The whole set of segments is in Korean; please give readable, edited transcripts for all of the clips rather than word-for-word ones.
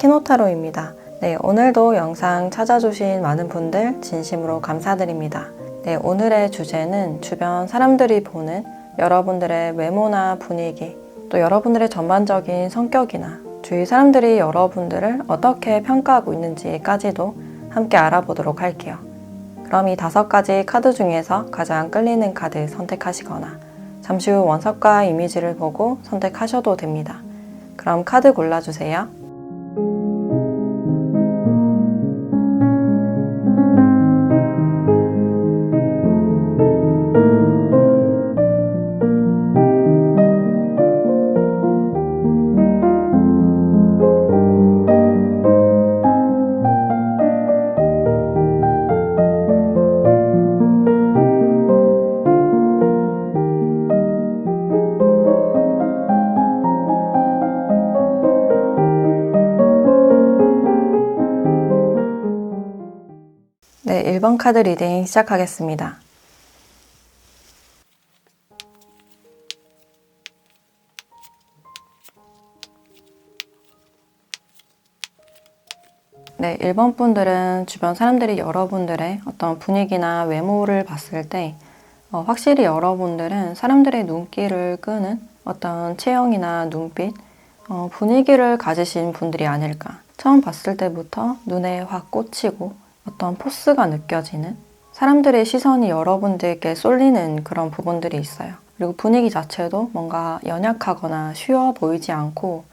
티노타로입니다. 네, 오늘도 영상 찾아주신 많은 분들 진심으로 감사드립니다. 네, 오늘의 주제는 주변 사람들이 보는 여러분들의 외모나 분위기, 또 여러분들의 전반적인 성격이나 주위 사람들이 여러분들을 어떻게 평가하고 있는지까지도 함께 알아보도록 할게요. 그럼 이 5가지 카드 중에서 가장 끌리는 카드 선택하시거나 잠시 후 원석과 이미지를 보고 선택하셔도 됩니다. 그럼 카드 골라주세요. 네, 1번 카드 리딩 시작하겠습니다. 네, 1번 분들은 주변 사람들이 여러분들의 어떤 분위기나 외모를 봤을 때 확실히 여러분들은 사람들의 눈길을 끄는 어떤 체형이나 눈빛, 분위기를 가지신 분들이 아닐까. 처음 봤을 때부터 눈에 확 꽂히고 어떤 포스가 느껴지는, 사람들의 시선이 여러분들께 쏠리는 그런 부분들이 있어요. 그리고 분위기 자체도 뭔가 연약하거나 쉬워 보이지 않고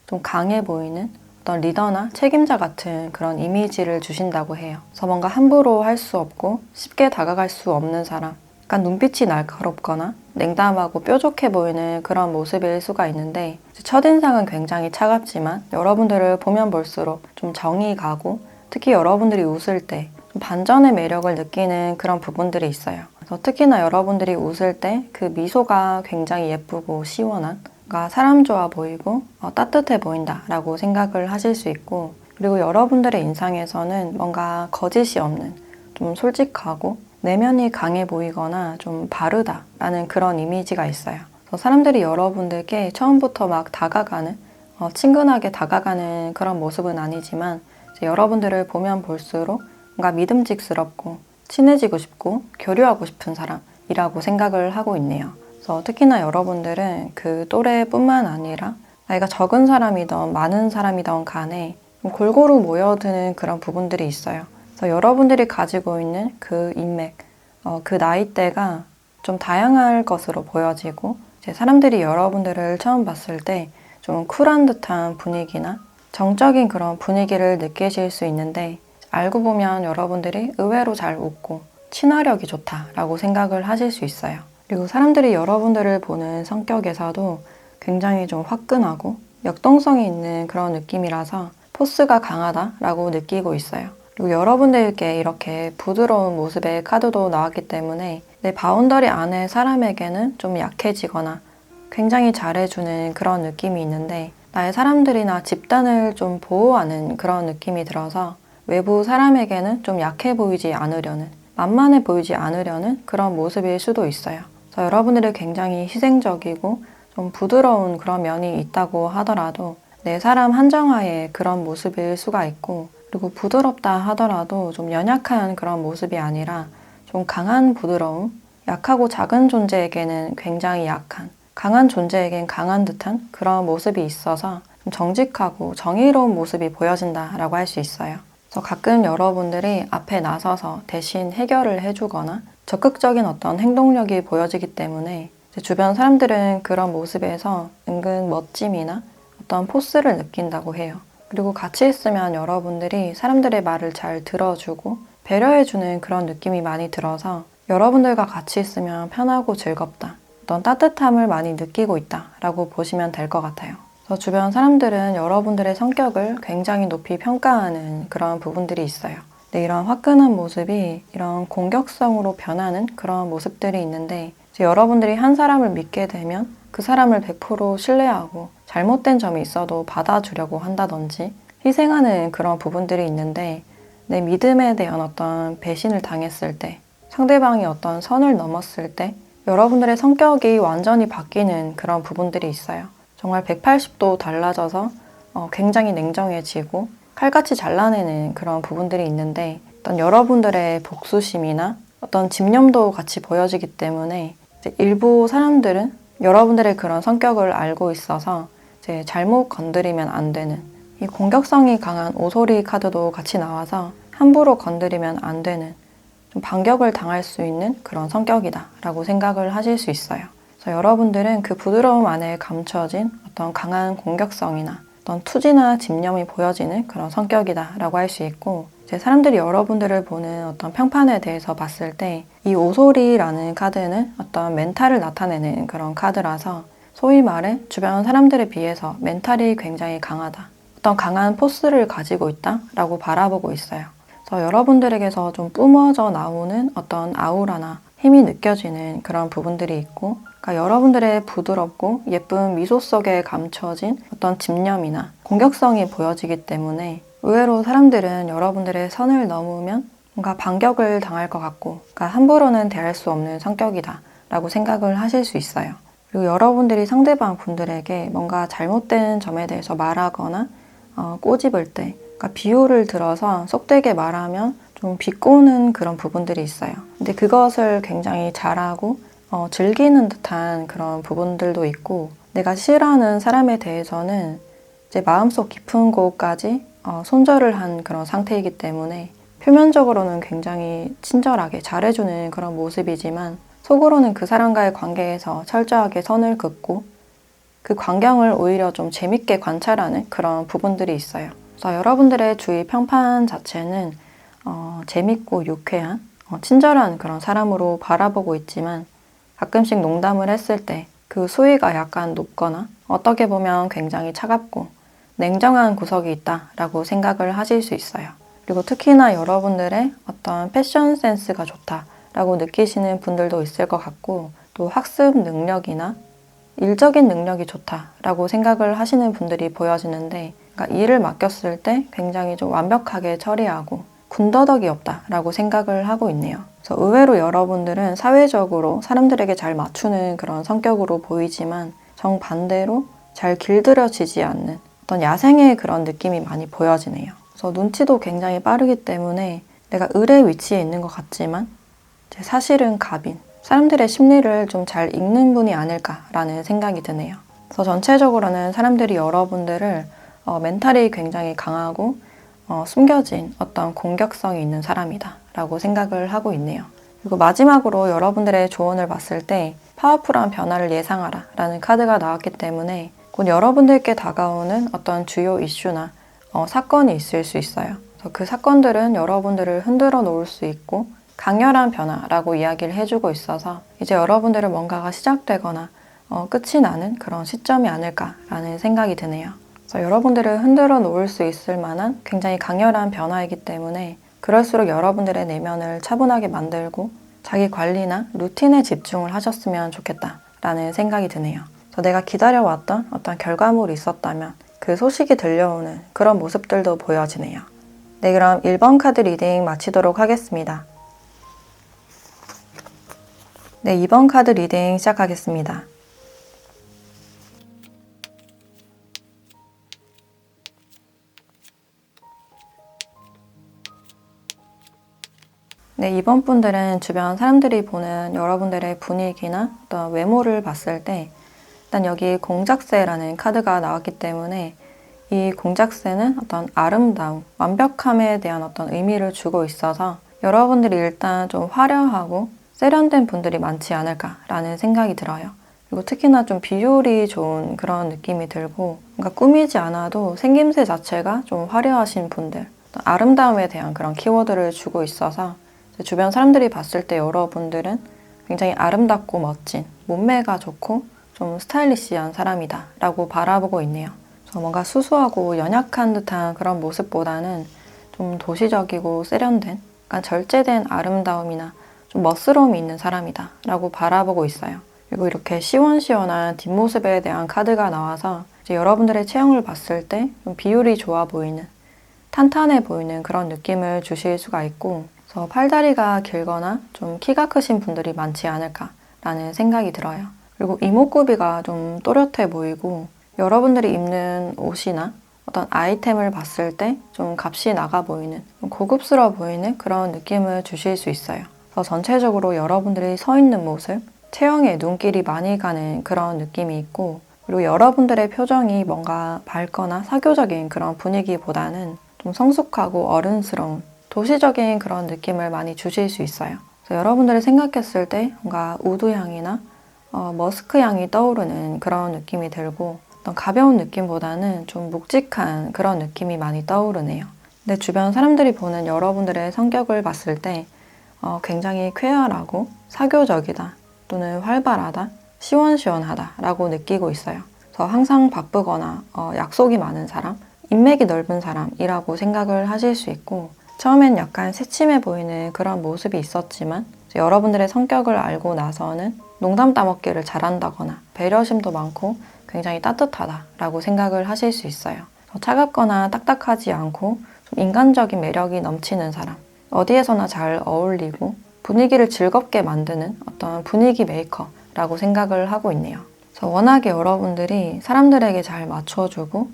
좀 강해 보이는 어떤 리더나 책임자 같은 그런 이미지를 주신다고 해요. 그래서 뭔가 함부로 할 수 없고 쉽게 다가갈 수 없는 사람, 약간 눈빛이 날카롭거나 냉담하고 뾰족해 보이는 그런 모습일 수가 있는데, 첫인상은 굉장히 차갑지만 여러분들을 보면 볼수록 좀 정이 가고, 특히 여러분들이 웃을 때 반전의 매력을 느끼는 그런 부분들이 있어요. 그래서 특히나 여러분들이 웃을 때 그 미소가 굉장히 예쁘고 시원한, 그러니까 사람 좋아 보이고 따뜻해 보인다라고 생각을 하실 수 있고, 그리고 여러분들의 인상에서는 뭔가 거짓이 없는, 좀 솔직하고 내면이 강해 보이거나 좀 바르다라는 그런 이미지가 있어요. 그래서 사람들이 여러분들께 처음부터 막 다가가는, 친근하게 다가가는 그런 모습은 아니지만 여러분들을 보면 볼수록 뭔가 믿음직스럽고 친해지고 싶고 교류하고 싶은 사람이라고 생각을 하고 있네요. 그래서 특히나 여러분들은 그 또래뿐만 아니라 나이가 적은 사람이든 많은 사람이든 간에 골고루 모여드는 그런 부분들이 있어요. 그래서 여러분들이 가지고 있는 그 인맥, 그 나이대가 좀 다양할 것으로 보여지고, 이제 사람들이 여러분들을 처음 봤을 때 좀 쿨한 듯한 분위기나 정적인 그런 분위기를 느끼실 수 있는데, 알고 보면 여러분들이 의외로 잘 웃고 친화력이 좋다라고 생각을 하실 수 있어요. 그리고 사람들이 여러분들을 보는 성격에서도 굉장히 좀 화끈하고 역동성이 있는 그런 느낌이라서 포스가 강하다라고 느끼고 있어요. 그리고 여러분들께 이렇게 부드러운 모습의 카드도 나왔기 때문에 내 바운더리 안에 사람에게는 좀 약해지거나 굉장히 잘해주는 그런 느낌이 있는데, 나의 사람들이나 집단을 좀 보호하는 그런 느낌이 들어서 외부 사람에게는 좀 약해 보이지 않으려는, 만만해 보이지 않으려는 그런 모습일 수도 있어요. 그래서 여러분들이 굉장히 희생적이고 좀 부드러운 그런 면이 있다고 하더라도 내 사람 한정화의 그런 모습일 수가 있고, 그리고 부드럽다 하더라도 좀 연약한 그런 모습이 아니라 좀 강한 부드러움, 약하고 작은 존재에게는 굉장히 약한, 강한 존재에겐 강한 듯한 그런 모습이 있어서 좀 정직하고 정의로운 모습이 보여진다라고 할 수 있어요. 그래서 가끔 여러분들이 앞에 나서서 대신 해결을 해주거나 적극적인 어떤 행동력이 보여지기 때문에 주변 사람들은 그런 모습에서 은근 멋짐이나 어떤 포스를 느낀다고 해요. 그리고 같이 있으면 여러분들이 사람들의 말을 잘 들어주고 배려해주는 그런 느낌이 많이 들어서 여러분들과 같이 있으면 편하고 즐겁다, 어떤 따뜻함을 많이 느끼고 있다라고 보시면 될 것 같아요. 그래서 주변 사람들은 여러분들의 성격을 굉장히 높이 평가하는 그런 부분들이 있어요. 근데 이런 화끈한 모습이 이런 공격성으로 변하는 그런 모습들이 있는데, 이제 여러분들이 한 사람을 믿게 되면 그 사람을 100% 신뢰하고 잘못된 점이 있어도 받아주려고 한다든지 희생하는 그런 부분들이 있는데, 내 믿음에 대한 어떤 배신을 당했을 때, 상대방이 어떤 선을 넘었을 때 여러분들의 성격이 완전히 바뀌는 그런 부분들이 있어요. 정말 180도 달라져서 굉장히 냉정해지고 칼같이 잘라내는 그런 부분들이 있는데 어떤 여러분들의 복수심이나 어떤 집념도 같이 보여지기 때문에 이제 일부 사람들은 여러분들의 그런 성격을 알고 있어서 이제 잘못 건드리면 안 되는 이 공격성이 강한 오소리 카드도 같이 나와서 함부로 건드리면 안 되는 좀 반격을 당할 수 있는 그런 성격이다 라고 생각을 하실 수 있어요. 그래서 여러분들은 그 부드러움 안에 감춰진 어떤 강한 공격성이나 어떤 투지나 집념이 보여지는 그런 성격이다 라고 할 수 있고 이제 사람들이 여러분들을 보는 어떤 평판에 대해서 봤을 때 이 오소리라는 카드는 어떤 멘탈을 나타내는 그런 카드라서 소위 말해 주변 사람들에 비해서 멘탈이 굉장히 강하다. 어떤 강한 포스를 가지고 있다 라고 바라보고 있어요. 그래서 여러분들에게서 좀 뿜어져 나오는 어떤 아우라나 힘이 느껴지는 그런 부분들이 있고 그러니까 여러분들의 부드럽고 예쁜 미소 속에 감춰진 어떤 집념이나 공격성이 보여지기 때문에 의외로 사람들은 여러분들의 선을 넘으면 뭔가 반격을 당할 것 같고 그러니까 함부로는 대할 수 없는 성격이다 라고 생각을 하실 수 있어요. 그리고 여러분들이 상대방 분들에게 뭔가 잘못된 점에 대해서 말하거나 꼬집을 때 그러니까 비유를 들어서 속되게 말하면 좀 비꼬는 그런 부분들이 있어요. 근데 그것을 굉장히 잘하고 즐기는 듯한 그런 부분들도 있고 내가 싫어하는 사람에 대해서는 이제 마음속 깊은 곳까지 손절을 한 그런 상태이기 때문에 표면적으로는 굉장히 친절하게 잘해주는 그런 모습이지만 속으로는 그 사람과의 관계에서 철저하게 선을 긋고 그 광경을 오히려 좀 재밌게 관찰하는 그런 부분들이 있어요. 그래서 여러분들의 주위 평판 자체는 재밌고 유쾌한 친절한 그런 사람으로 바라보고 있지만 가끔씩 농담을 했을 때 그 수위가 약간 높거나 어떻게 보면 굉장히 차갑고 냉정한 구석이 있다라고 생각을 하실 수 있어요. 그리고 특히나 여러분들의 어떤 패션 센스가 좋다라고 느끼시는 분들도 있을 것 같고 또 학습 능력이나 일적인 능력이 좋다라고 생각을 하시는 분들이 보여지는데 그러니까 일을 맡겼을 때 굉장히 좀 완벽하게 처리하고 군더더기 없다라고 생각을 하고 있네요. 그래서 의외로 여러분들은 사회적으로 사람들에게 잘 맞추는 그런 성격으로 보이지만 정반대로 잘 길들여지지 않는 어떤 야생의 그런 느낌이 많이 보여지네요. 그래서 눈치도 굉장히 빠르기 때문에 내가 을의 위치에 있는 것 같지만 사실은 갑인, 사람들의 심리를 좀 잘 읽는 분이 아닐까라는 생각이 드네요. 그래서 전체적으로는 사람들이 여러분들을 멘탈이 굉장히 강하고 숨겨진 어떤 공격성이 있는 사람이다 라고 생각을 하고 있네요. 그리고 마지막으로 여러분들의 조언을 봤을 때 파워풀한 변화를 예상하라 라는 카드가 나왔기 때문에 곧 여러분들께 다가오는 어떤 주요 이슈나 사건이 있을 수 있어요. 그래서 그 사건들은 여러분들을 흔들어 놓을 수 있고 강렬한 변화라고 이야기를 해주고 있어서 이제 여러분들은 뭔가가 시작되거나 끝이 나는 그런 시점이 아닐까라는 생각이 드네요. 그래서 여러분들을 흔들어 놓을 수 있을 만한 굉장히 강렬한 변화이기 때문에 그럴수록 여러분들의 내면을 차분하게 만들고 자기 관리나 루틴에 집중을 하셨으면 좋겠다라는 생각이 드네요. 그래서 내가 기다려왔던 어떤 결과물이 있었다면 그 소식이 들려오는 그런 모습들도 보여지네요. 네, 그럼 1번 카드 리딩 마치도록 하겠습니다. 네, 2번 카드 리딩 시작하겠습니다. 네, 이번 분들은 주변 사람들이 보는 여러분들의 분위기나 어떤 외모를 봤을 때 일단 여기 공작새라는 카드가 나왔기 때문에 이 공작새는 어떤 아름다움, 완벽함에 대한 어떤 의미를 주고 있어서 여러분들이 일단 좀 화려하고 세련된 분들이 많지 않을까라는 생각이 들어요. 그리고 특히나 좀 비율이 좋은 그런 느낌이 들고 뭔가 꾸미지 않아도 생김새 자체가 좀 화려하신 분들, 아름다움에 대한 그런 키워드를 주고 있어서 주변 사람들이 봤을 때 여러분들은 굉장히 아름답고 멋진, 몸매가 좋고 좀 스타일리시한 사람이다 라고 바라보고 있네요. 그래서 뭔가 수수하고 연약한 듯한 그런 모습보다는 좀 도시적이고 세련된, 약간 절제된 아름다움이나 좀 멋스러움이 있는 사람이다 라고 바라보고 있어요. 그리고 이렇게 시원시원한 뒷모습에 대한 카드가 나와서 이제 여러분들의 체형을 봤을 때 좀 비율이 좋아 보이는, 탄탄해 보이는 그런 느낌을 주실 수가 있고 그래서 팔다리가 길거나 좀 키가 크신 분들이 많지 않을까라는 생각이 들어요. 그리고 이목구비가 좀 또렷해 보이고 여러분들이 입는 옷이나 어떤 아이템을 봤을 때 좀 값이 나가 보이는, 좀 고급스러워 보이는 그런 느낌을 주실 수 있어요. 그래서 전체적으로 여러분들이 서 있는 모습, 체형에 눈길이 많이 가는 그런 느낌이 있고, 그리고 여러분들의 표정이 뭔가 밝거나 사교적인 그런 분위기보다는 좀 성숙하고 어른스러운 도시적인 그런 느낌을 많이 주실 수 있어요. 그래서 여러분들이 생각했을 때 뭔가 우드 향이나 머스크 향이 떠오르는 그런 느낌이 들고, 어떤 가벼운 느낌보다는 좀 묵직한 그런 느낌이 많이 떠오르네요. 근데 주변 사람들이 보는 여러분들의 성격을 봤을 때 굉장히 쾌활하고 사교적이다, 또는 활발하다, 시원시원하다 라고 느끼고 있어요. 그래서 항상 바쁘거나 약속이 많은 사람, 인맥이 넓은 사람이라고 생각을 하실 수 있고, 처음엔 약간 새침해 보이는 그런 모습이 있었지만 여러분들의 성격을 알고 나서는 농담 따먹기를 잘한다거나 배려심도 많고 굉장히 따뜻하다라고 생각을 하실 수 있어요. 차갑거나 딱딱하지 않고 좀 인간적인 매력이 넘치는 사람, 어디에서나 잘 어울리고 분위기를 즐겁게 만드는 어떤 분위기 메이커라고 생각을 하고 있네요. 그래서 워낙에 여러분들이 사람들에게 잘 맞춰주고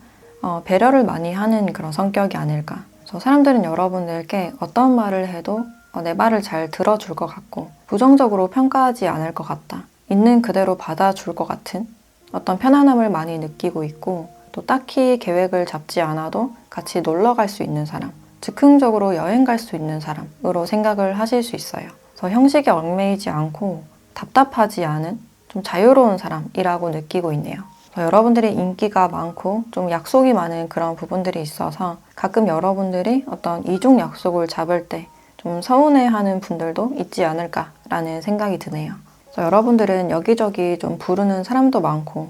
배려를 많이 하는 그런 성격이 아닐까. 그래서 사람들은 여러분들께 어떤 말을 해도 내 말을 잘 들어줄 것 같고 부정적으로 평가하지 않을 것 같다, 있는 그대로 받아줄 것 같은 어떤 편안함을 많이 느끼고 있고, 또 딱히 계획을 잡지 않아도 같이 놀러 갈 수 있는 사람, 즉흥적으로 여행 갈 수 있는 사람으로 생각을 하실 수 있어요. 그래서 형식에 얽매이지 않고 답답하지 않은 좀 자유로운 사람이라고 느끼고 있네요. 여러분들이 인기가 많고 좀 약속이 많은 그런 부분들이 있어서 가끔 여러분들이 어떤 이중 약속을 잡을 때 좀 서운해하는 분들도 있지 않을까라는 생각이 드네요. 그래서 여러분들은 여기저기 좀 부르는 사람도 많고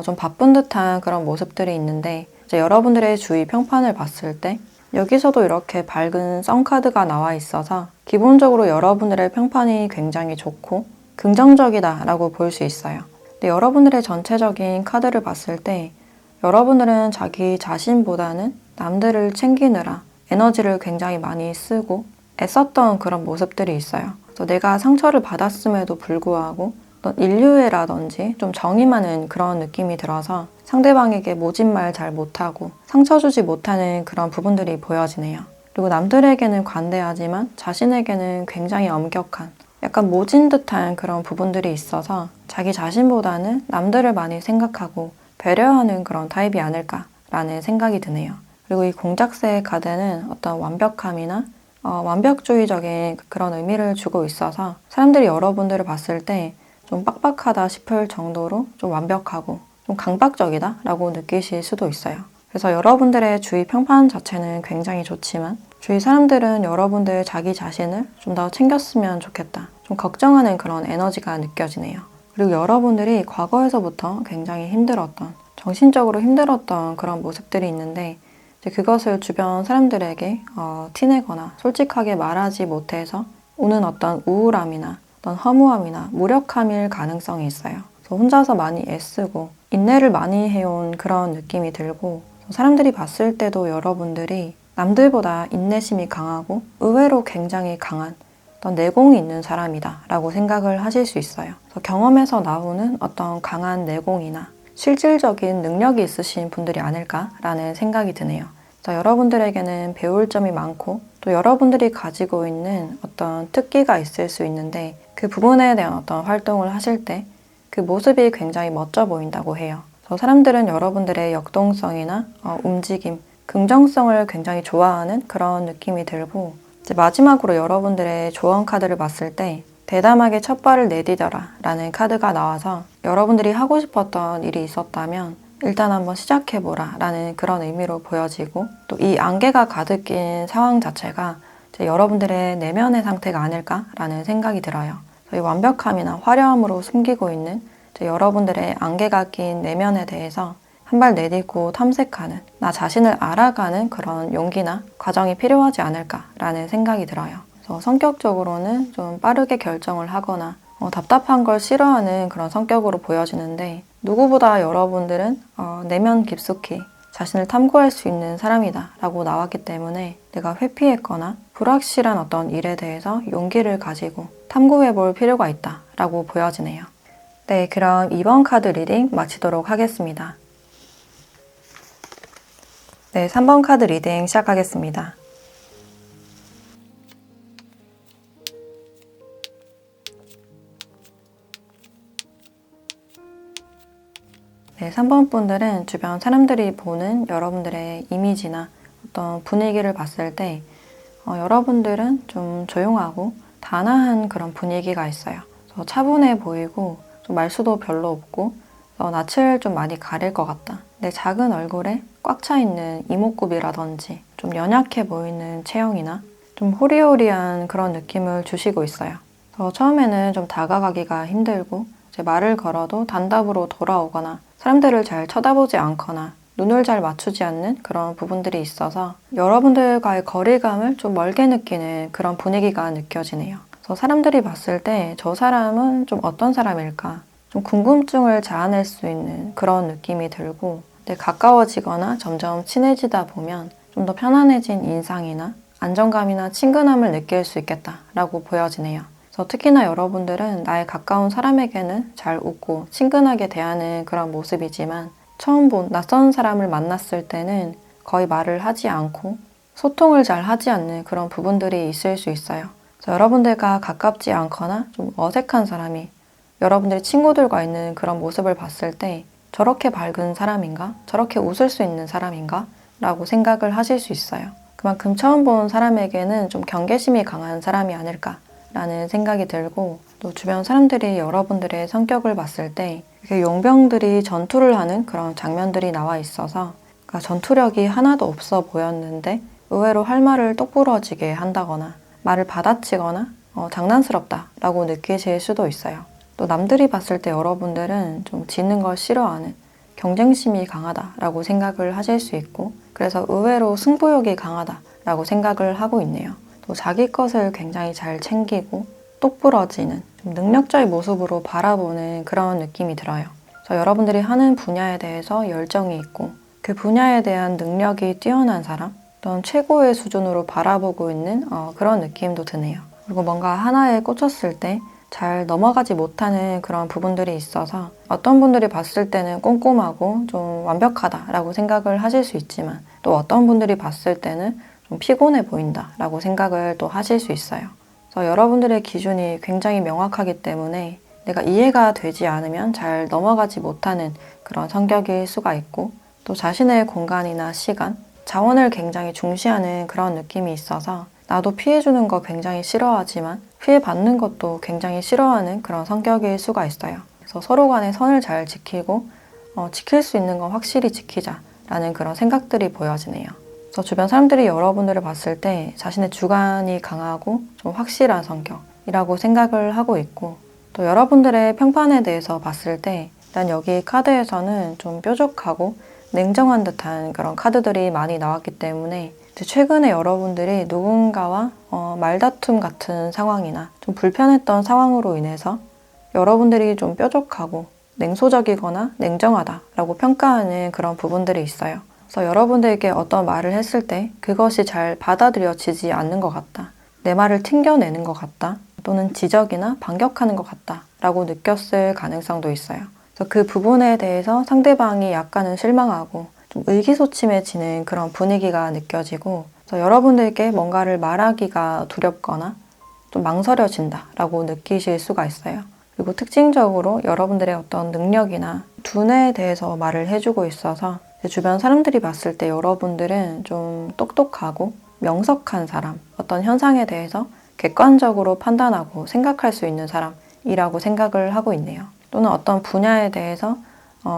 좀 바쁜 듯한 그런 모습들이 있는데, 이제 여러분들의 주위 평판을 봤을 때 여기서도 이렇게 밝은 썬카드가 나와 있어서 기본적으로 여러분들의 평판이 굉장히 좋고 긍정적이다라고 볼 수 있어요. 근데 여러분들의 전체적인 카드를 봤을 때 여러분들은 자기 자신보다는 남들을 챙기느라 에너지를 굉장히 많이 쓰고 애썼던 그런 모습들이 있어요. 그래서 내가 상처를 받았음에도 불구하고 어떤 인류애라든지 좀 정이 많은 그런 느낌이 들어서 상대방에게 모진 말 잘 못하고 상처 주지 못하는 그런 부분들이 보여지네요. 그리고 남들에게는 관대하지만 자신에게는 굉장히 엄격한, 약간 모진 듯한 그런 부분들이 있어서 자기 자신보다는 남들을 많이 생각하고 배려하는 그런 타입이 아닐까라는 생각이 드네요. 그리고 이 공작새 카드는 어떤 완벽함이나 완벽주의적인 그런 의미를 주고 있어서 사람들이 여러분들을 봤을 때 좀 빡빡하다 싶을 정도로 좀 완벽하고 좀 강박적이다 라고 느끼실 수도 있어요. 그래서 여러분들의 주위 평판 자체는 굉장히 좋지만 주위 사람들은 여러분들 자기 자신을 좀 더 챙겼으면 좋겠다, 좀 걱정하는 그런 에너지가 느껴지네요. 그리고 여러분들이 과거에서부터 굉장히 힘들었던, 정신적으로 힘들었던 그런 모습들이 있는데, 이제 그것을 주변 사람들에게 티내거나 솔직하게 말하지 못해서 오는 어떤 우울함이나 어떤 허무함이나 무력함일 가능성이 있어요. 그래서 혼자서 많이 애쓰고 인내를 많이 해온 그런 느낌이 들고, 사람들이 봤을 때도 여러분들이 남들보다 인내심이 강하고 의외로 굉장히 강한 어떤 내공이 있는 사람이다 라고 생각을 하실 수 있어요. 그래서 경험에서 나오는 어떤 강한 내공이나 실질적인 능력이 있으신 분들이 아닐까라는 생각이 드네요. 여러분들에게는 배울 점이 많고 또 여러분들이 가지고 있는 어떤 특기가 있을 수 있는데, 그 부분에 대한 어떤 활동을 하실 때 그 모습이 굉장히 멋져 보인다고 해요. 사람들은 여러분들의 역동성이나 움직임, 긍정성을 굉장히 좋아하는 그런 느낌이 들고, 이제 마지막으로 여러분들의 조언 카드를 봤을 때 대담하게 첫 발을 내디뎌라 라는 카드가 나와서 여러분들이 하고 싶었던 일이 있었다면 일단 한번 시작해보라 라는 그런 의미로 보여지고, 또 이 안개가 가득 낀 상황 자체가 이제 여러분들의 내면의 상태가 아닐까라는 생각이 들어요. 이 완벽함이나 화려함으로 숨기고 있는 이제 여러분들의 안개가 낀 내면에 대해서 한 발 내딛고 탐색하는, 나 자신을 알아가는 그런 용기나 과정이 필요하지 않을까라는 생각이 들어요. 그래서 성격적으로는 좀 빠르게 결정을 하거나 답답한 걸 싫어하는 그런 성격으로 보여지는데, 누구보다 여러분들은 내면 깊숙이 자신을 탐구할 수 있는 사람이다 라고 나왔기 때문에 내가 회피했거나 불확실한 어떤 일에 대해서 용기를 가지고 탐구해 볼 필요가 있다 라고 보여지네요. 네, 그럼 이번 카드 리딩 마치도록 하겠습니다. 네, 3번 카드 리딩 시작하겠습니다. 네, 3번 분들은 주변 사람들이 보는 여러분들의 이미지나 어떤 분위기를 봤을 때 여러분들은 좀 조용하고 단아한 그런 분위기가 있어요. 그래서 차분해 보이고 좀 말수도 별로 없고 낯을 좀 많이 가릴 것 같다. 내 작은 얼굴에 꽉 차 있는 이목구비라든지 좀 연약해 보이는 체형이나 좀 호리호리한 그런 느낌을 주시고 있어요. 그래서 처음에는 좀 다가가기가 힘들고 이제 말을 걸어도 단답으로 돌아오거나 사람들을 잘 쳐다보지 않거나 눈을 잘 맞추지 않는 그런 부분들이 있어서 여러분들과의 거리감을 좀 멀게 느끼는 그런 분위기가 느껴지네요. 그래서 사람들이 봤을 때 저 사람은 좀 어떤 사람일까? 좀 궁금증을 자아낼 수 있는 그런 느낌이 들고 근데 가까워지거나 점점 친해지다 보면 좀 더 편안해진 인상이나 안정감이나 친근함을 느낄 수 있겠다라고 보여지네요. 그래서 특히나 여러분들은 나의 가까운 사람에게는 잘 웃고 친근하게 대하는 그런 모습이지만 처음 본 낯선 사람을 만났을 때는 거의 말을 하지 않고 소통을 잘 하지 않는 그런 부분들이 있을 수 있어요. 그래서 여러분들과 가깝지 않거나 좀 어색한 사람이 여러분들이 친구들과 있는 그런 모습을 봤을 때 저렇게 밝은 사람인가? 저렇게 웃을 수 있는 사람인가? 라고 생각을 하실 수 있어요. 그만큼 처음 본 사람에게는 좀 경계심이 강한 사람이 아닐까 라는 생각이 들고 또 주변 사람들이 여러분들의 성격을 봤을 때 이렇게 용병들이 전투를 하는 그런 장면들이 나와 있어서 그러니까 전투력이 하나도 없어 보였는데 의외로 할 말을 똑부러지게 한다거나 말을 받아치거나 장난스럽다 라고 느끼실 수도 있어요. 또 남들이 봤을 때 여러분들은 좀 지는 걸 싫어하는 경쟁심이 강하다라고 생각을 하실 수 있고 그래서 의외로 승부욕이 강하다라고 생각을 하고 있네요. 또 자기 것을 굉장히 잘 챙기고 똑부러지는 좀 능력자의 모습으로 바라보는 그런 느낌이 들어요. 그래서 여러분들이 하는 분야에 대해서 열정이 있고 그 분야에 대한 능력이 뛰어난 사람 또는 최고의 수준으로 바라보고 있는 그런 느낌도 드네요. 그리고 뭔가 하나에 꽂혔을 때 잘 넘어가지 못하는 그런 부분들이 있어서 어떤 분들이 봤을 때는 꼼꼼하고 좀 완벽하다라고 생각을 하실 수 있지만 또 어떤 분들이 봤을 때는 좀 피곤해 보인다라고 생각을 또 하실 수 있어요. 그래서 여러분들의 기준이 굉장히 명확하기 때문에 내가 이해가 되지 않으면 잘 넘어가지 못하는 그런 성격일 수가 있고 또 자신의 공간이나 시간, 자원을 굉장히 중시하는 그런 느낌이 있어서 나도 피해주는 거 굉장히 싫어하지만 피해받는 것도 굉장히 싫어하는 그런 성격일 수가 있어요. 그래서 서로 간에 선을 잘 지키고 지킬 수 있는 건 확실히 지키자라는 그런 생각들이 보여지네요. 그래서 주변 사람들이 여러분들을 봤을 때 자신의 주관이 강하고 좀 확실한 성격이라고 생각을 하고 있고 또 여러분들의 평판에 대해서 봤을 때 일단 여기 카드에서는 좀 뾰족하고 냉정한 듯한 그런 카드들이 많이 나왔기 때문에 최근에 여러분들이 누군가와 말다툼 같은 상황이나 좀 불편했던 상황으로 인해서 여러분들이 좀 뾰족하고 냉소적이거나 냉정하다라고 평가하는 그런 부분들이 있어요. 그래서 여러분들에게 어떤 말을 했을 때 그것이 잘 받아들여지지 않는 것 같다. 내 말을 튕겨내는 것 같다. 또는 지적이나 반격하는 것 같다. 라고 느꼈을 가능성도 있어요. 그래서 그 부분에 대해서 상대방이 약간은 실망하고 좀 의기소침해지는 그런 분위기가 느껴지고 그래서 여러분들께 뭔가를 말하기가 두렵거나 좀 망설여진다라고 느끼실 수가 있어요. 그리고 특징적으로 여러분들의 어떤 능력이나 두뇌에 대해서 말을 해주고 있어서 주변 사람들이 봤을 때 여러분들은 좀 똑똑하고 명석한 사람, 어떤 현상에 대해서 객관적으로 판단하고 생각할 수 있는 사람이라고 생각을 하고 있네요. 또는 어떤 분야에 대해서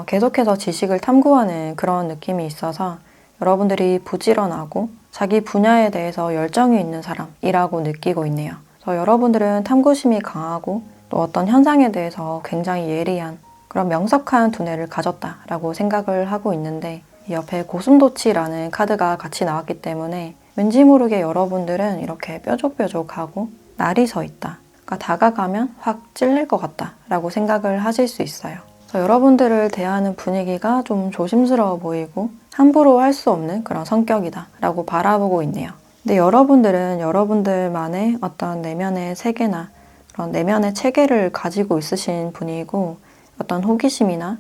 계속해서 지식을 탐구하는 그런 느낌이 있어서 여러분들이 부지런하고 자기 분야에 대해서 열정이 있는 사람이라고 느끼고 있네요. 그래서 여러분들은 탐구심이 강하고 또 어떤 현상에 대해서 굉장히 예리한 그런 명석한 두뇌를 가졌다라고 생각을 하고 있는데 이 옆에 고슴도치라는 카드가 같이 나왔기 때문에 왠지 모르게 여러분들은 이렇게 뾰족뾰족하고 날이 서 있다. 그러니까 다가가면 확 찔릴 것 같다라고 생각을 하실 수 있어요. 그래서 여러분들을 대하는 분위기가 좀 조심스러워 보이고 함부로 할 수 없는 그런 성격이다라고 바라보고 있네요. 근데 여러분들은 여러분들만의 어떤 내면의 세계나 그런 내면의 체계를 가지고 있으신 분이고 어떤 호기심이나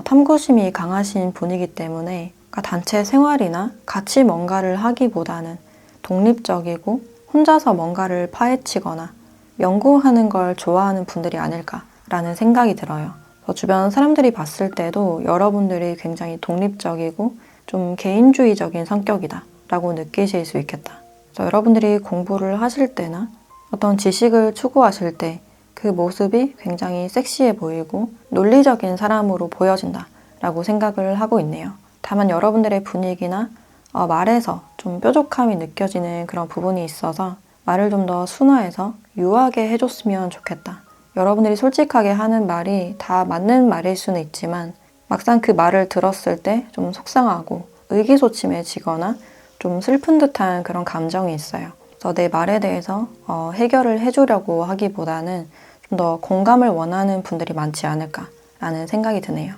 탐구심이 강하신 분이기 때문에 그러니까 단체 생활이나 같이 뭔가를 하기보다는 독립적이고 혼자서 뭔가를 파헤치거나 연구하는 걸 좋아하는 분들이 아닐까라는 생각이 들어요. 주변 사람들이 봤을 때도 여러분들이 굉장히 독립적이고 좀 개인주의적인 성격이다 라고 느끼실 수 있겠다. 그래서 여러분들이 공부를 하실 때나 어떤 지식을 추구하실 때 그 모습이 굉장히 섹시해 보이고 논리적인 사람으로 보여진다 라고 생각을 하고 있네요. 다만 여러분들의 분위기나 말에서 좀 뾰족함이 느껴지는 그런 부분이 있어서 말을 좀 더 순화해서 유하게 해줬으면 좋겠다. 여러분들이 솔직하게 하는 말이 다 맞는 말일 수는 있지만 막상 그 말을 들었을 때 좀 속상하고 의기소침해지거나 좀 슬픈 듯한 그런 감정이 있어요. 그래서 내 말에 대해서 해결을 해주려고 하기보다는 좀 더 공감을 원하는 분들이 많지 않을까라는 생각이 드네요.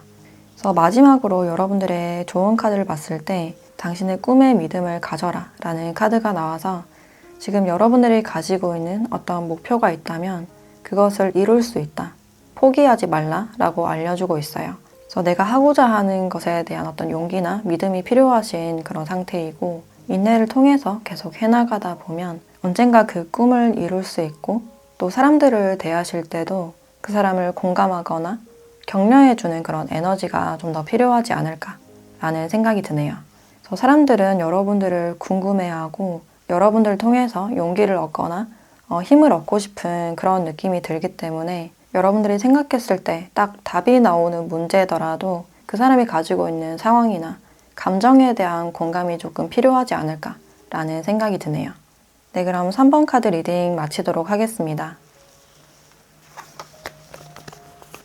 그래서 마지막으로 여러분들의 좋은 카드를 봤을 때 당신의 꿈의 믿음을 가져라 라는 카드가 나와서 지금 여러분들이 가지고 있는 어떤 목표가 있다면 그것을 이룰 수 있다. 포기하지 말라 라고 알려주고 있어요. 그래서 내가 하고자 하는 것에 대한 어떤 용기나 믿음이 필요하신 그런 상태이고 인내를 통해서 계속 해나가다 보면 언젠가 그 꿈을 이룰 수 있고 또 사람들을 대하실 때도 그 사람을 공감하거나 격려해주는 그런 에너지가 좀 더 필요하지 않을까라는 생각이 드네요. 그래서 사람들은 여러분들을 궁금해하고 여러분들을 통해서 용기를 얻거나 힘을 얻고 싶은 그런 느낌이 들기 때문에 여러분들이 생각했을 때 딱 답이 나오는 문제더라도 그 사람이 가지고 있는 상황이나 감정에 대한 공감이 조금 필요하지 않을까라는 생각이 드네요. 네, 그럼 3번 카드 리딩 마치도록 하겠습니다.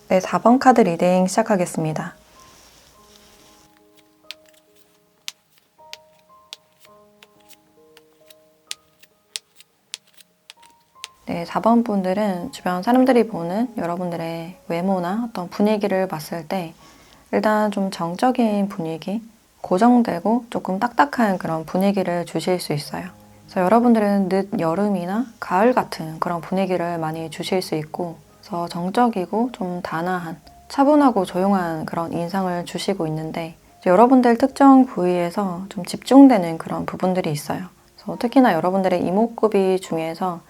네, 4번 카드 리딩 시작하겠습니다. 네, 4번 분들은 주변 사람들이 보는 여러분들의 외모나 어떤 분위기를 봤을 때 일단 좀 정적인 분위기, 고정되고 조금 딱딱한 그런 분위기를 주실 수 있어요. 그래서 여러분들은 늦 여름이나 가을 같은 그런 분위기를 많이 주실 수 있고 그래서 정적이고 좀 단아한 차분하고 조용한 그런 인상을 주시고 있는데 여러분들 특정 부위에서 좀 집중되는 그런 부분들이 있어요. 그래서 특히나 여러분들의 이목구비 중에서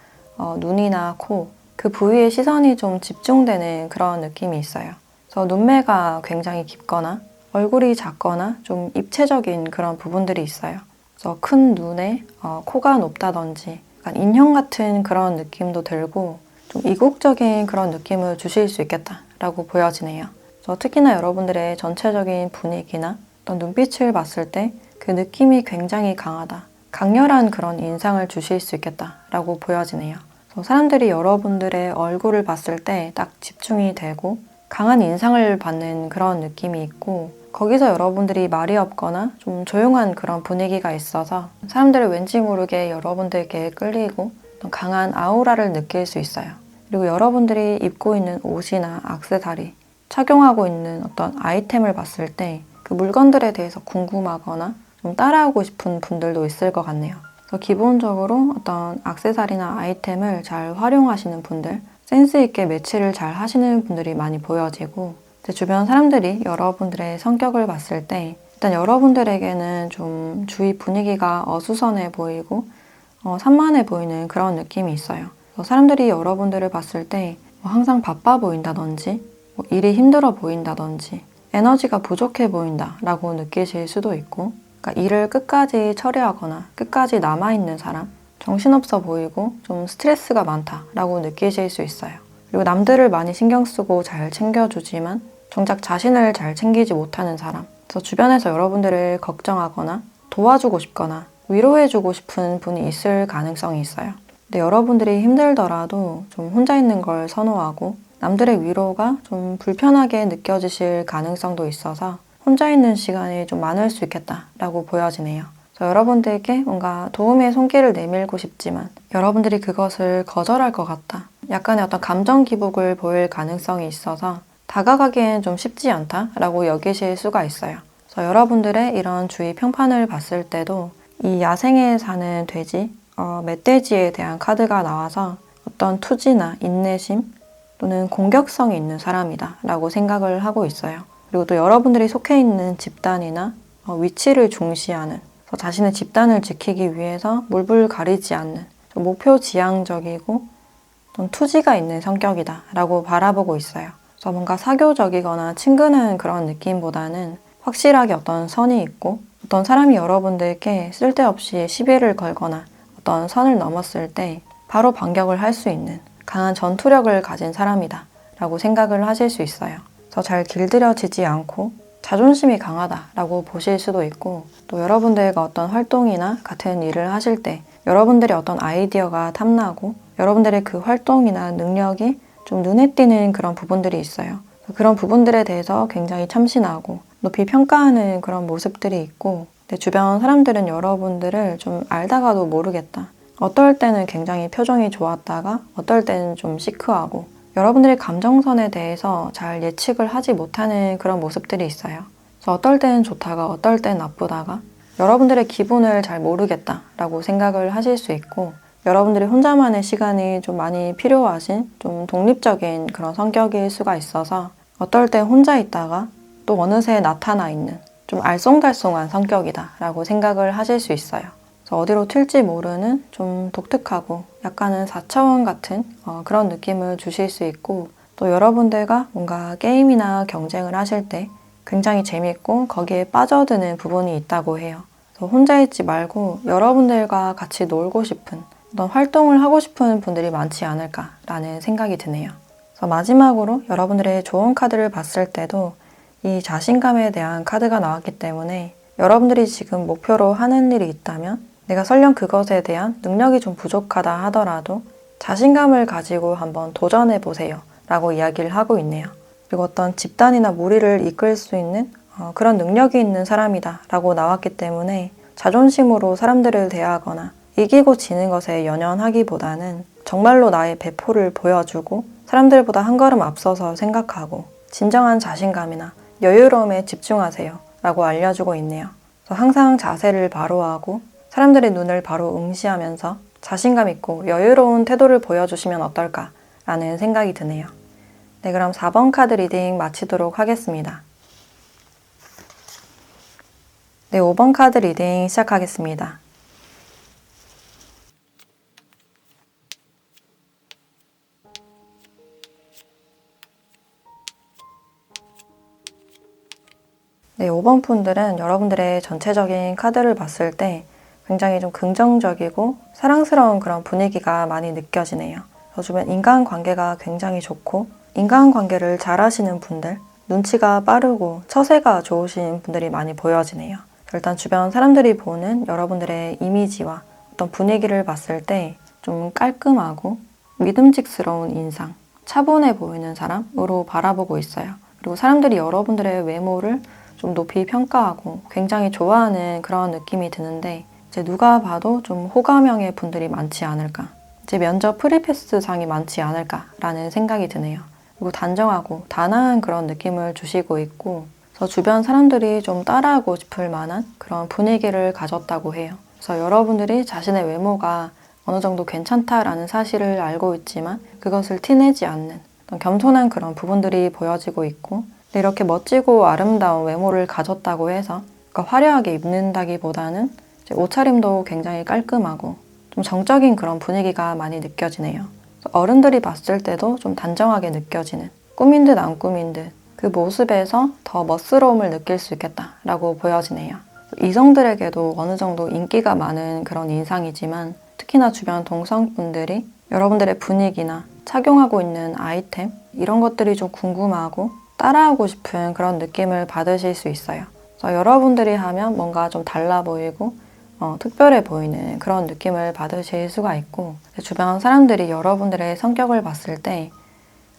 눈이나 코, 그 부위에 시선이 좀 집중되는 그런 느낌이 있어요. 그래서 눈매가 굉장히 깊거나 얼굴이 작거나 좀 입체적인 그런 부분들이 있어요. 그래서 큰 눈에 코가 높다든지 약간 인형 같은 그런 느낌도 들고 좀 이국적인 그런 느낌을 주실 수 있겠다라고 보여지네요. 그래서 특히나 여러분들의 전체적인 분위기나 어떤 눈빛을 봤을 때 그 느낌이 굉장히 강하다. 강렬한 그런 인상을 주실 수 있겠다라고 보여지네요. 그래서 사람들이 여러분들의 얼굴을 봤을 때 딱 집중이 되고 강한 인상을 받는 그런 느낌이 있고 거기서 여러분들이 말이 없거나 좀 조용한 그런 분위기가 있어서 사람들이 왠지 모르게 여러분들께 끌리고 강한 아우라를 느낄 수 있어요. 그리고 여러분들이 입고 있는 옷이나 액세서리, 착용하고 있는 어떤 아이템을 봤을 때 그 물건들에 대해서 궁금하거나 좀 따라하고 싶은 분들도 있을 것 같네요. 그래서 기본적으로 어떤 액세서리나 아이템을 잘 활용하시는 분들, 센스 있게 매치를 잘 하시는 분들이 많이 보여지고 주변 사람들이 여러분들의 성격을 봤을 때 일단 여러분들에게는 좀 주위 분위기가 어수선해 보이고 산만해 보이는 그런 느낌이 있어요. 사람들이 여러분들을 봤을 때 항상 바빠 보인다든지 일이 힘들어 보인다든지 에너지가 부족해 보인다라고 느끼실 수도 있고 그러니까 일을 끝까지 처리하거나 끝까지 남아있는 사람, 정신없어 보이고 좀 스트레스가 많다라고 느끼실 수 있어요. 그리고 남들을 많이 신경 쓰고 잘 챙겨주지만 정작 자신을 잘 챙기지 못하는 사람. 그래서 주변에서 여러분들을 걱정하거나 도와주고 싶거나 위로해주고 싶은 분이 있을 가능성이 있어요. 근데 여러분들이 힘들더라도 좀 혼자 있는 걸 선호하고 남들의 위로가 좀 불편하게 느껴지실 가능성도 있어서 혼자 있는 시간이 좀 많을 수 있겠다라고 보여지네요. 그래서 여러분들께 뭔가 도움의 손길을 내밀고 싶지만 여러분들이 그것을 거절할 것 같다. 약간의 어떤 감정 기복을 보일 가능성이 있어서 다가가기엔 좀 쉽지 않다라고 여기실 수가 있어요. 그래서 여러분들의 이런 주위 평판을 봤을 때도 이 야생에 사는 돼지, 멧돼지에 대한 카드가 나와서 어떤 투지나 인내심 또는 공격성이 있는 사람이다 라고 생각을 하고 있어요. 그리고 또 여러분들이 속해 있는 집단이나 위치를 중시하는, 자신의 집단을 지키기 위해서 물불 가리지 않는, 목표 지향적이고 좀 투지가 있는 성격이다 라고 바라보고 있어요. 그래서 뭔가 사교적이거나 친근한 그런 느낌보다는 확실하게 어떤 선이 있고, 어떤 사람이 여러분들께 쓸데없이 시비를 걸거나 어떤 선을 넘었을 때 바로 반격을 할 수 있는 강한 전투력을 가진 사람이다 라고 생각을 하실 수 있어요. 그래서 잘 길들여지지 않고 자존심이 강하다라고 보실 수도 있고, 또 여러분들과 어떤 활동이나 같은 일을 하실 때 여러분들의 어떤 아이디어가 탐나고 여러분들의 그 활동이나 능력이 좀 눈에 띄는 그런 부분들이 있어요. 그런 부분들에 대해서 굉장히 참신하고 높이 평가하는 그런 모습들이 있고, 내 주변 사람들은 여러분들을 좀 알다가도 모르겠다. 어떨 때는 굉장히 표정이 좋았다가 어떨 때는 좀 시크하고, 여러분들의 감정선에 대해서 잘 예측을 하지 못하는 그런 모습들이 있어요. 그래서 어떨 때는 좋다가 어떨 때는 나쁘다가 여러분들의 기분을 잘 모르겠다라고 생각을 하실 수 있고, 여러분들이 혼자만의 시간이 좀 많이 필요하신 좀 독립적인 그런 성격일 수가 있어서 어떨 땐 혼자 있다가 또 어느새 나타나 있는 좀 알쏭달쏭한 성격이다라고 생각을 하실 수 있어요. 그래서 어디로 튈지 모르는 좀 독특하고 약간은 4차원 같은 그런 느낌을 주실 수 있고, 또 여러분들과 뭔가 게임이나 경쟁을 하실 때 굉장히 재밌고 거기에 빠져드는 부분이 있다고 해요. 그래서 혼자 있지 말고 여러분들과 같이 놀고 싶은 어떤 활동을 하고 싶은 분들이 많지 않을까라는 생각이 드네요. 그래서 마지막으로 여러분들의 좋은 카드를 봤을 때도 이 자신감에 대한 카드가 나왔기 때문에, 여러분들이 지금 목표로 하는 일이 있다면 내가 설령 그것에 대한 능력이 좀 부족하다 하더라도 자신감을 가지고 한번 도전해 보세요 라고 이야기를 하고 있네요. 그리고 어떤 집단이나 무리를 이끌 수 있는 그런 능력이 있는 사람이다 라고 나왔기 때문에, 자존심으로 사람들을 대하거나 이기고 지는 것에 연연하기보다는 정말로 나의 배포를 보여주고 사람들보다 한 걸음 앞서서 생각하고 진정한 자신감이나 여유로움에 집중하세요 라고 알려주고 있네요. 그래서 항상 자세를 바로 하고 사람들의 눈을 바로 응시하면서 자신감 있고 여유로운 태도를 보여주시면 어떨까라는 생각이 드네요. 네, 그럼 4번 카드 리딩 마치도록 하겠습니다. 네, 5번 카드 리딩 시작하겠습니다. 네, 5번 분들은 여러분들의 전체적인 카드를 봤을 때 굉장히 좀 긍정적이고 사랑스러운 그런 분위기가 많이 느껴지네요. 요즘엔 인간관계가 굉장히 좋고, 인간관계를 잘 하시는 분들, 눈치가 빠르고 처세가 좋으신 분들이 많이 보여지네요. 일단 주변 사람들이 보는 여러분들의 이미지와 어떤 분위기를 봤을 때 좀 깔끔하고 믿음직스러운 인상, 차분해 보이는 사람으로 바라보고 있어요. 그리고 사람들이 여러분들의 외모를 좀 높이 평가하고 굉장히 좋아하는 그런 느낌이 드는데, 이제 누가 봐도 좀 호감형의 분들이 많지 않을까, 이제 면접 프리패스 상이 많지 않을까라는 생각이 드네요. 그리고 단정하고 단아한 그런 느낌을 주시고 있고, 그래서 주변 사람들이 좀 따라하고 싶을 만한 그런 분위기를 가졌다고 해요. 그래서 여러분들이 자신의 외모가 어느 정도 괜찮다라는 사실을 알고 있지만 그것을 티내지 않는 어떤 겸손한 그런 부분들이 보여지고 있고, 이렇게 멋지고 아름다운 외모를 가졌다고 해서 그러니까 화려하게 입는다기보다는 옷차림도 굉장히 깔끔하고 좀 정적인 그런 분위기가 많이 느껴지네요. 어른들이 봤을 때도 좀 단정하게 느껴지는, 꾸민 듯 안 꾸민 듯 그 모습에서 더 멋스러움을 느낄 수 있겠다라고 보여지네요. 이성들에게도 어느 정도 인기가 많은 그런 인상이지만, 특히나 주변 동성분들이 여러분들의 분위기나 착용하고 있는 아이템 이런 것들이 좀 궁금하고 따라하고 싶은 그런 느낌을 받으실 수 있어요. 그래서 여러분들이 하면 뭔가 좀 달라 보이고 특별해 보이는 그런 느낌을 받으실 수가 있고, 주변 사람들이 여러분들의 성격을 봤을 때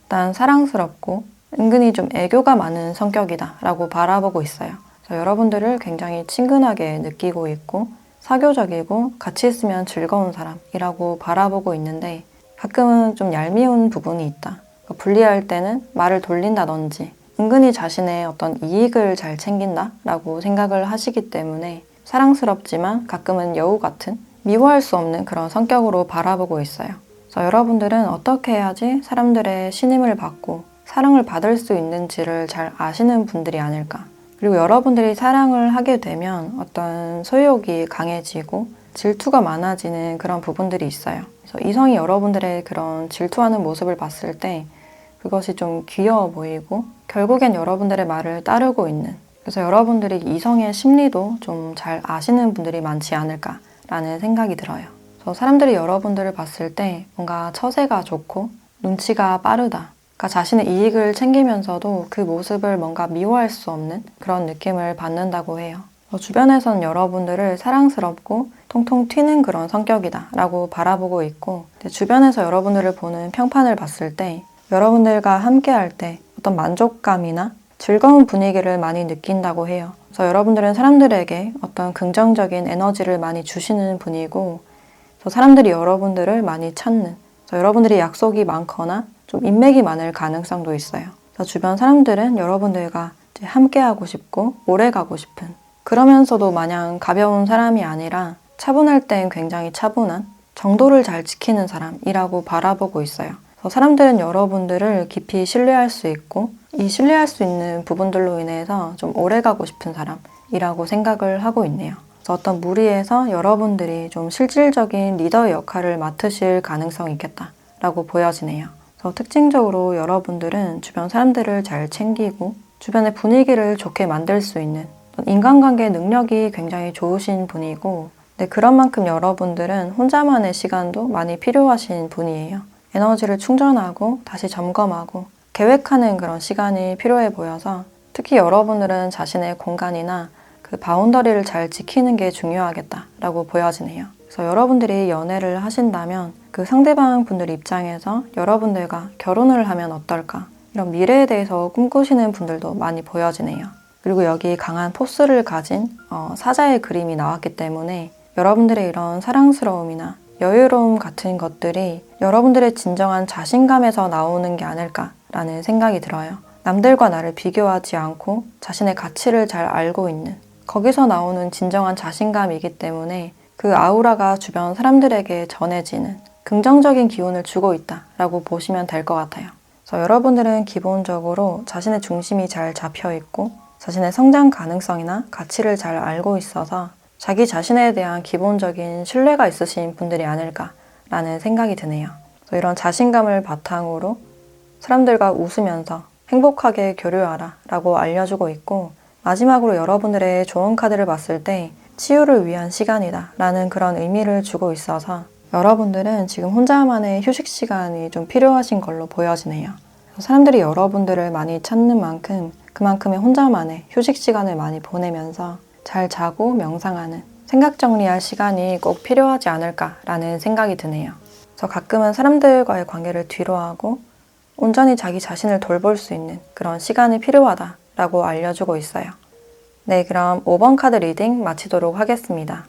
일단 사랑스럽고 은근히 좀 애교가 많은 성격이다 라고 바라보고 있어요. 그래서 여러분들을 굉장히 친근하게 느끼고 있고 사교적이고 같이 있으면 즐거운 사람이라고 바라보고 있는데, 가끔은 좀 얄미운 부분이 있다. 분리할 때는 말을 돌린다든지 은근히 자신의 어떤 이익을 잘 챙긴다라고 생각을 하시기 때문에 사랑스럽지만 가끔은 여우 같은 미워할 수 없는 그런 성격으로 바라보고 있어요. 그래서 여러분들은 어떻게 해야지 사람들의 신임을 받고 사랑을 받을 수 있는지를 잘 아시는 분들이 아닐까. 그리고 여러분들이 사랑을 하게 되면 어떤 소유욕이 강해지고 질투가 많아지는 그런 부분들이 있어요. 그래서 이성이 여러분들의 그런 질투하는 모습을 봤을 때 그것이 좀 귀여워 보이고 결국엔 여러분들의 말을 따르고 있는, 그래서 여러분들이 이성의 심리도 좀 잘 아시는 분들이 많지 않을까라는 생각이 들어요. 그래서 사람들이 여러분들을 봤을 때 뭔가 처세가 좋고 눈치가 빠르다, 그러니까 자신의 이익을 챙기면서도 그 모습을 뭔가 미워할 수 없는 그런 느낌을 받는다고 해요. 주변에선 여러분들을 사랑스럽고 통통 튀는 그런 성격이다 라고 바라보고 있고, 주변에서 여러분들을 보는 평판을 봤을 때 여러분들과 함께 할 때 어떤 만족감이나 즐거운 분위기를 많이 느낀다고 해요. 그래서 여러분들은 사람들에게 어떤 긍정적인 에너지를 많이 주시는 분이고, 사람들이 여러분들을 많이 찾는, 여러분들이 약속이 많거나 좀 인맥이 많을 가능성도 있어요. 주변 사람들은 여러분들과 이제 함께 하고 싶고 오래 가고 싶은, 그러면서도 마냥 가벼운 사람이 아니라 차분할 땐 굉장히 차분한, 정도를 잘 지키는 사람이라고 바라보고 있어요. 사람들은 여러분들을 깊이 신뢰할 수 있고 이 신뢰할 수 있는 부분들로 인해서 좀 오래 가고 싶은 사람이라고 생각을 하고 있네요. 그래서 어떤 무리에서 여러분들이 좀 실질적인 리더의 역할을 맡으실 가능성이 있겠다라고 보여지네요. 그래서 특징적으로 여러분들은 주변 사람들을 잘 챙기고 주변의 분위기를 좋게 만들 수 있는 인간관계 능력이 굉장히 좋으신 분이고, 그런 만큼 여러분들은 혼자만의 시간도 많이 필요하신 분이에요. 에너지를 충전하고 다시 점검하고 계획하는 그런 시간이 필요해 보여서 특히 여러분들은 자신의 공간이나 그 바운더리를 잘 지키는 게 중요하겠다라고 보여지네요. 그래서 여러분들이 연애를 하신다면 그 상대방 분들 입장에서 여러분들과 결혼을 하면 어떨까, 이런 미래에 대해서 꿈꾸시는 분들도 많이 보여지네요. 그리고 여기 강한 포스를 가진 사자의 그림이 나왔기 때문에 여러분들의 이런 사랑스러움이나 여유로움 같은 것들이 여러분들의 진정한 자신감에서 나오는 게 아닐까라는 생각이 들어요. 남들과 나를 비교하지 않고 자신의 가치를 잘 알고 있는, 거기서 나오는 진정한 자신감이기 때문에 그 아우라가 주변 사람들에게 전해지는 긍정적인 기운을 주고 있다라고 보시면 될 것 같아요. 그래서 여러분들은 기본적으로 자신의 중심이 잘 잡혀 있고 자신의 성장 가능성이나 가치를 잘 알고 있어서 자기 자신에 대한 기본적인 신뢰가 있으신 분들이 아닐까라는 생각이 드네요. 그래서 이런 자신감을 바탕으로 사람들과 웃으면서 행복하게 교류하라 라고 알려주고 있고, 마지막으로 여러분들의 좋은 카드를 봤을 때 치유를 위한 시간이다 라는 그런 의미를 주고 있어서 여러분들은 지금 혼자만의 휴식 시간이 좀 필요하신 걸로 보여지네요. 사람들이 여러분들을 많이 찾는 만큼 그만큼의 혼자만의 휴식 시간을 많이 보내면서 잘 자고 명상하는, 생각 정리할 시간이 꼭 필요하지 않을까라는 생각이 드네요. 그래서 가끔은 사람들과의 관계를 뒤로하고 온전히 자기 자신을 돌볼 수 있는 그런 시간이 필요하다라고 알려주고 있어요. 네, 그럼 5번 카드 리딩 마치도록 하겠습니다.